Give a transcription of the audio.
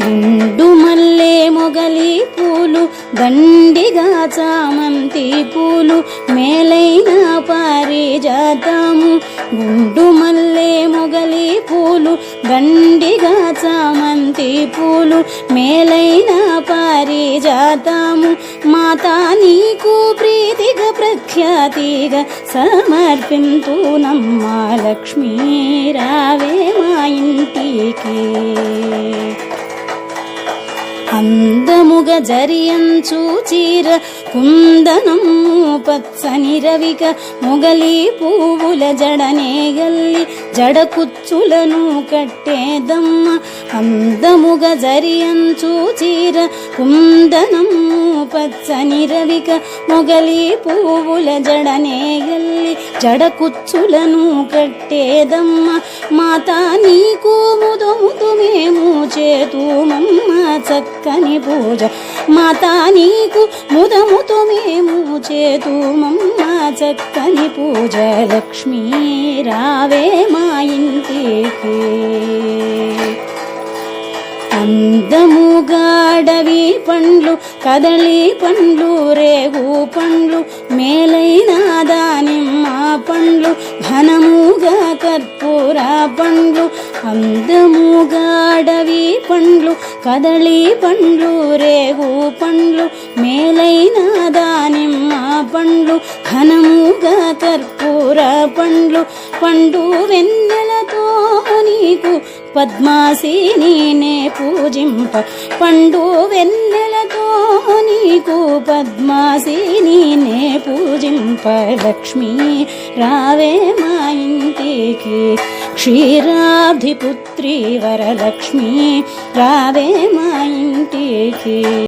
గుండు మల్లె మొగలి పూలు దండిగా చామంతి పూలు మేలైన పారిజాతము. గుండు మల్లె మొగలి పూలు దండిగా చామంతి పూలు మేలైన పారిజాతము. మాతా నీకు ప్రీతిగా ప్రఖ్యాతిగా సమర్పింతునమ్మా లక్ష్మీ రావే మా ఇంటికి. అందముగా జరియంచు చీర కుందనము పచ్చని రవిక మొగలి పువ్వుల జడనే గల్లి జడ కుచ్చులను కట్టేదమ్మ. అందముగా జరియంచు చీర కుందనము పచ్చని రవిక మొగలి పువ్వుల జడనే గల్లి జడ కుచ్చులను కట్టేదమ్మ. మాతా నీకు ముదముతు మేము చేతుమమ్మ చక్కని పూజ. మాతా నీకు ముదముతు మేము చేతుమమ్మ చక్కని పూజ. లక్ష్మీ రావే మా ఇంటికి. అందముగాడవి పండ్లు కదలి పండ్లు రేగు పండ్లు మేలైన దానిమ్మ పండ్లు ఘనముగా కర్పూర పండ్లు. అందముగాడవి పండ్లు కదలి పండ్లు రేగు పండ్లు మేలైన దానిమ్మ పండ్లు ఘనముగా కర్పూర పండ్లు. పండు వెన్నెలతో నీకు పద్మాసిని నే పూజింప. పండు వెన్నెలతో నీకు పద్మాసిని నే పూజింప. లక్ష్మీ రావే మా ఇంటికి. క్షీరాబ్ధిపుత్రి వరలక్ష్మీ రావే మా ఇంటికి.